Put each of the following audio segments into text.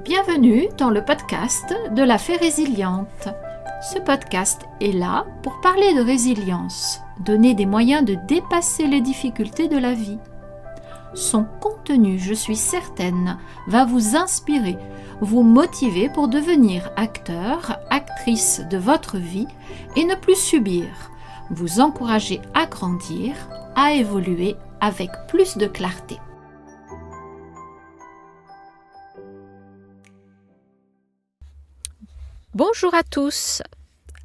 Bienvenue dans le podcast de la Fée Résiliente. Ce podcast est là pour parler de résilience, donner des moyens de dépasser les difficultés de la vie. Son contenu, je suis certaine, va vous inspirer, vous motiver pour devenir acteur, actrice de votre vie et ne plus subir, vous encourager à grandir, à évoluer avec plus de clarté. Bonjour à tous.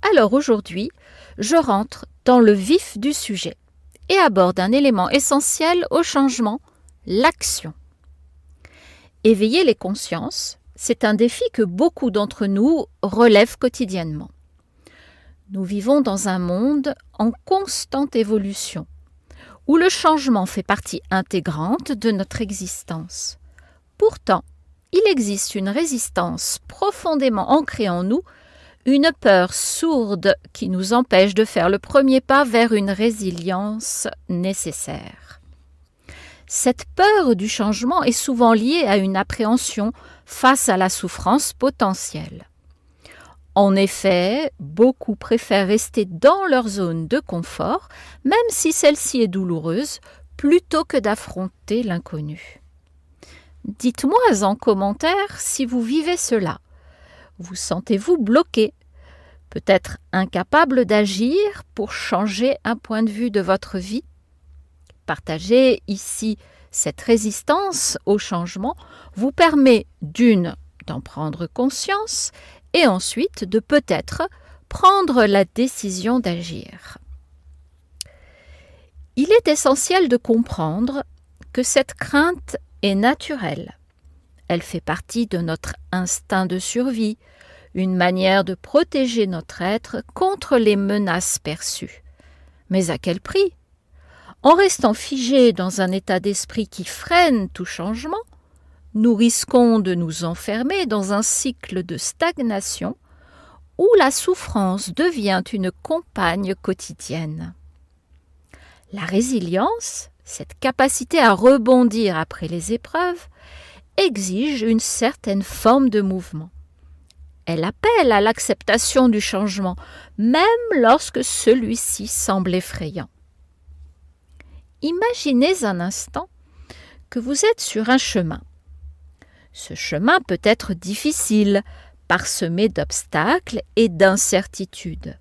Alors aujourd'hui, je rentre dans le vif du sujet et aborde un élément essentiel au changement, l'action. Éveiller les consciences, c'est un défi que beaucoup d'entre nous relèvent quotidiennement. Nous vivons dans un monde en constante évolution, où le changement fait partie intégrante de notre existence. Pourtant, il existe une résistance profondément ancrée en nous, une peur sourde qui nous empêche de faire le premier pas vers une résilience nécessaire. Cette peur du changement est souvent liée à une appréhension face à la souffrance potentielle. En effet, beaucoup préfèrent rester dans leur zone de confort, même si celle-ci est douloureuse, plutôt que d'affronter l'inconnu. Dites-moi en commentaire si vous vivez cela. Vous sentez-vous bloqué, peut-être incapable d'agir pour changer un point de vue de votre vie? Partager ici cette résistance au changement vous permet d'en prendre conscience et ensuite de peut-être prendre la décision d'agir. Il est essentiel de comprendre que cette crainte est naturelle. Elle fait partie de notre instinct de survie, une manière de protéger notre être contre les menaces perçues. Mais à quel prix? En restant figé dans un état d'esprit qui freine tout changement, nous risquons de nous enfermer dans un cycle de stagnation où la souffrance devient une compagne quotidienne. La résilience, cette capacité à rebondir après les épreuves, exige une certaine forme de mouvement. Elle appelle à l'acceptation du changement, même lorsque celui-ci semble effrayant. Imaginez un instant que vous êtes sur un chemin. Ce chemin peut être difficile, parsemé d'obstacles et d'incertitudes.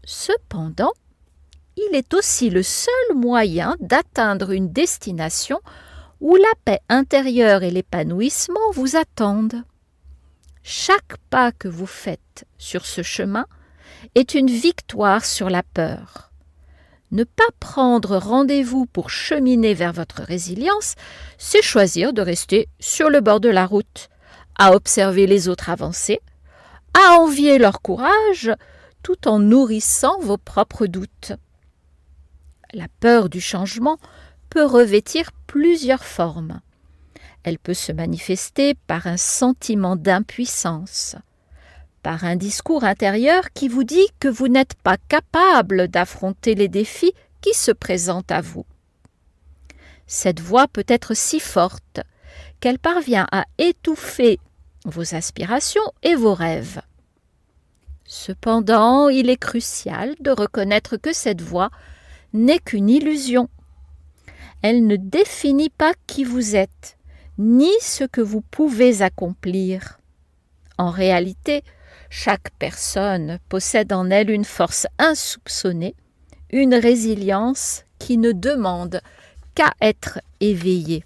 Cependant, il est aussi le seul moyen d'atteindre une destination où la paix intérieure et l'épanouissement vous attendent. Chaque pas que vous faites sur ce chemin est une victoire sur la peur. Ne pas prendre rendez-vous pour cheminer vers votre résilience, c'est choisir de rester sur le bord de la route, à observer les autres avancer, à envier leur courage, tout en nourrissant vos propres doutes. La peur du changement peut revêtir plusieurs formes. Elle peut se manifester par un sentiment d'impuissance, par un discours intérieur qui vous dit que vous n'êtes pas capable d'affronter les défis qui se présentent à vous. Cette voix peut être si forte qu'elle parvient à étouffer vos aspirations et vos rêves. Cependant, il est crucial de reconnaître que cette voix n'est qu'une illusion. Elle ne définit pas qui vous êtes, ni ce que vous pouvez accomplir. En réalité, chaque personne possède en elle une force insoupçonnée, une résilience qui ne demande qu'à être éveillée.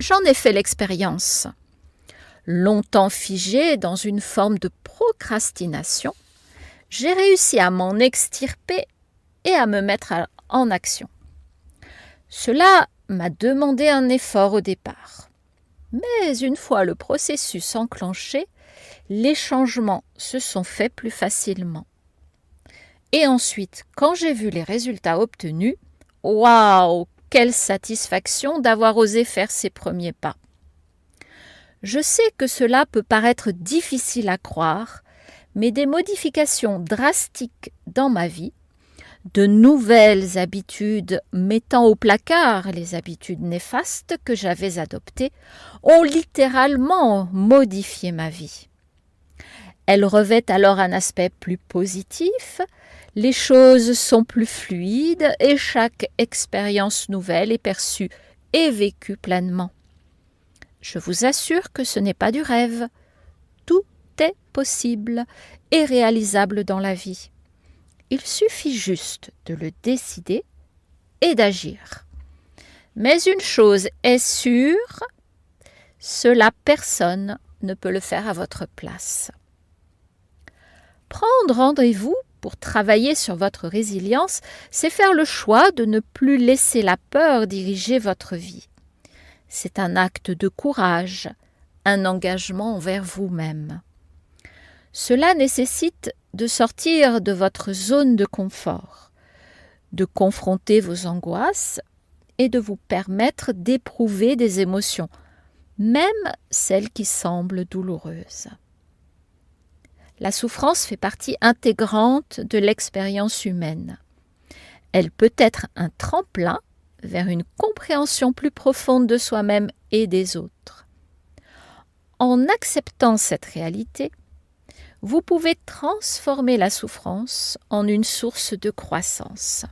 J'en ai fait l'expérience. Longtemps figée dans une forme de procrastination, j'ai réussi à m'en extirper et à me mettre en action. Cela m'a demandé un effort au départ. Mais une fois le processus enclenché, les changements se sont faits plus facilement. Et ensuite, quand j'ai vu les résultats obtenus, waouh, quelle satisfaction d'avoir osé faire ces premiers pas. Je sais que cela peut paraître difficile à croire, mais des modifications drastiques dans ma vie De nouvelles habitudes mettant au placard les habitudes néfastes que j'avais adoptées ont littéralement modifié ma vie. Elles revêtent alors un aspect plus positif, les choses sont plus fluides et chaque expérience nouvelle est perçue et vécue pleinement. Je vous assure que ce n'est pas du rêve. Tout est possible et réalisable dans la vie. Il suffit juste de le décider et d'agir. Mais une chose est sûre, cela personne ne peut le faire à votre place. Prendre rendez-vous pour travailler sur votre résilience, c'est faire le choix de ne plus laisser la peur diriger votre vie. C'est un acte de courage, un engagement envers vous-même. Cela nécessite de sortir de votre zone de confort, de confronter vos angoisses et de vous permettre d'éprouver des émotions, même celles qui semblent douloureuses. La souffrance fait partie intégrante de l'expérience humaine. Elle peut être un tremplin vers une compréhension plus profonde de soi-même et des autres. En acceptant cette réalité, vous pouvez transformer la souffrance en une source de croissance.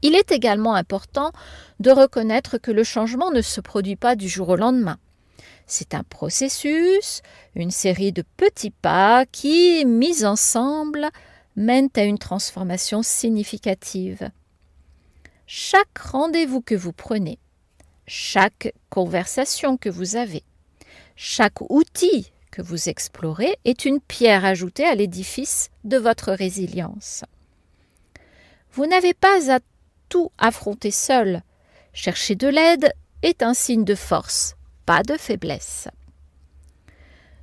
Il est également important de reconnaître que le changement ne se produit pas du jour au lendemain. C'est un processus, une série de petits pas qui, mis ensemble, mènent à une transformation significative. Chaque rendez-vous que vous prenez, chaque conversation que vous avez, chaque outil que vous explorez est une pierre ajoutée à l'édifice de votre résilience. Vous n'avez pas à tout affronter seul. Chercher de l'aide est un signe de force, pas de faiblesse.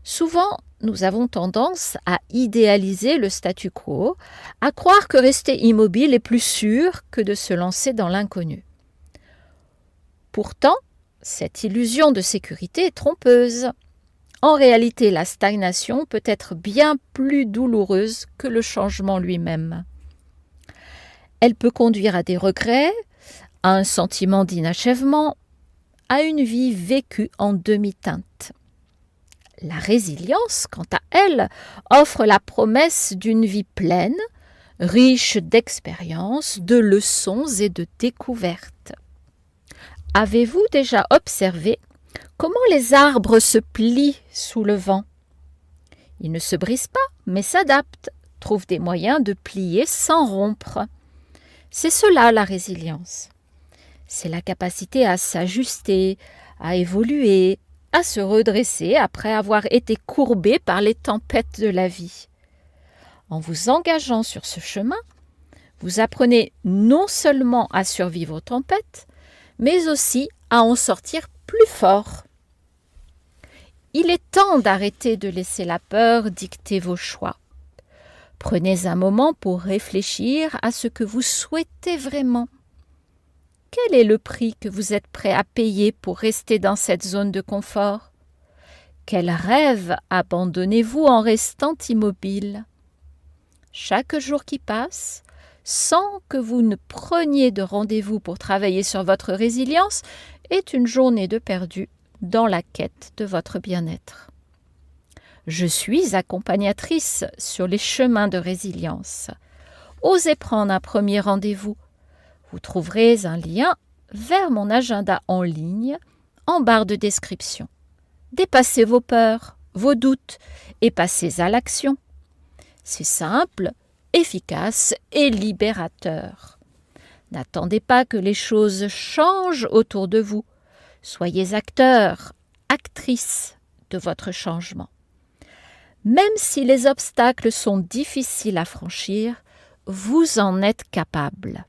Souvent, nous avons tendance à idéaliser le statu quo, à croire que rester immobile est plus sûr que de se lancer dans l'inconnu. Pourtant, cette illusion de sécurité est trompeuse. En réalité, la stagnation peut être bien plus douloureuse que le changement lui-même. Elle peut conduire à des regrets, à un sentiment d'inachèvement, à une vie vécue en demi-teinte. La résilience, quant à elle, offre la promesse d'une vie pleine, riche d'expériences, de leçons et de découvertes. Avez-vous déjà observé comment les arbres se plient sous le vent? Ils ne se brisent pas, mais s'adaptent, trouvent des moyens de plier sans rompre. C'est cela la résilience. C'est la capacité à s'ajuster, à évoluer, à se redresser après avoir été courbé par les tempêtes de la vie. En vous engageant sur ce chemin, vous apprenez non seulement à survivre aux tempêtes, mais aussi à en sortir plus fort. Il est temps d'arrêter de laisser la peur dicter vos choix. Prenez un moment pour réfléchir à ce que vous souhaitez vraiment. Quel est le prix que vous êtes prêt à payer pour rester dans cette zone de confort? Quel rêve abandonnez-vous en restant immobile? Chaque jour qui passe, sans que vous ne preniez de rendez-vous pour travailler sur votre résilience, est une journée de perdu dans la quête de votre bien-être. Je suis accompagnatrice sur les chemins de résilience. Osez prendre un premier rendez-vous. Vous trouverez un lien vers mon agenda en ligne en barre de description. Dépassez vos peurs, vos doutes et passez à l'action. C'est simple, efficace et libérateur. N'attendez pas que les choses changent autour de vous. Soyez acteur, actrice de votre changement. Même si les obstacles sont difficiles à franchir, vous en êtes capable.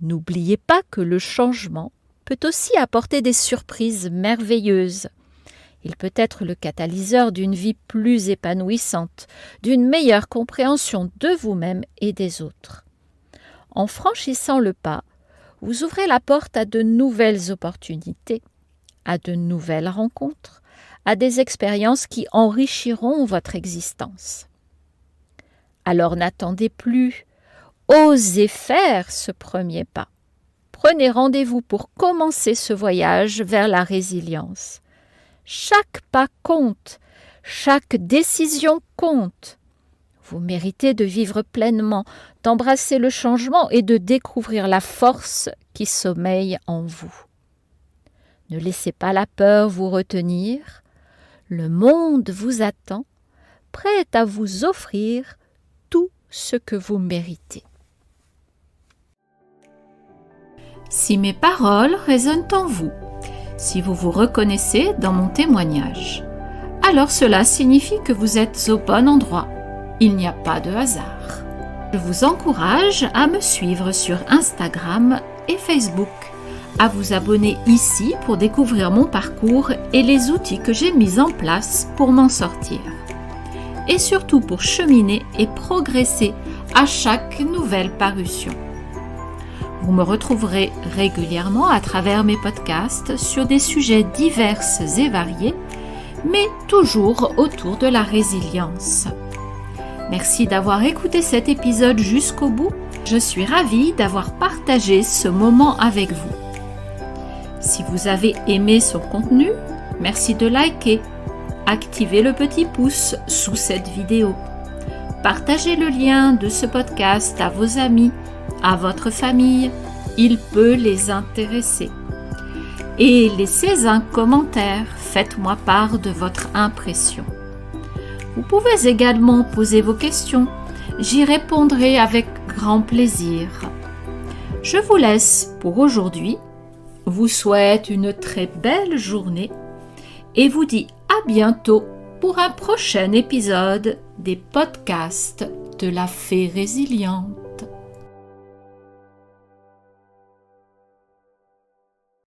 N'oubliez pas que le changement peut aussi apporter des surprises merveilleuses. Il peut être le catalyseur d'une vie plus épanouissante, d'une meilleure compréhension de vous-même et des autres. En franchissant le pas, vous ouvrez la porte à de nouvelles opportunités, à de nouvelles rencontres, à des expériences qui enrichiront votre existence. Alors n'attendez plus, osez faire ce premier pas. Prenez rendez-vous pour commencer ce voyage vers la résilience. Chaque pas compte, chaque décision compte. Vous méritez de vivre pleinement, d'embrasser le changement et de découvrir la force qui sommeille en vous. Ne laissez pas la peur vous retenir. Le monde vous attend, prêt à vous offrir tout ce que vous méritez. Si mes paroles résonnent en vous, si vous vous reconnaissez dans mon témoignage, alors cela signifie que vous êtes au bon endroit. Il n'y a pas de hasard. Je vous encourage à me suivre sur Instagram et Facebook, à vous abonner ici pour découvrir mon parcours et les outils que j'ai mis en place pour m'en sortir. Et surtout pour cheminer et progresser à chaque nouvelle parution. Vous me retrouverez régulièrement à travers mes podcasts sur des sujets divers et variés, mais toujours autour de la résilience. Merci d'avoir écouté cet épisode jusqu'au bout. Je suis ravie d'avoir partagé ce moment avec vous. Si vous avez aimé son contenu, merci de liker, activez le petit pouce sous cette vidéo. Partagez le lien de ce podcast à vos amis, à votre famille, il peut les intéresser. Et laissez un commentaire, faites-moi part de votre impression. Vous pouvez également poser vos questions, j'y répondrai avec grand plaisir. Je vous laisse pour aujourd'hui, vous souhaite une très belle journée et vous dis à bientôt pour un prochain épisode des podcasts de la Fée Résiliente.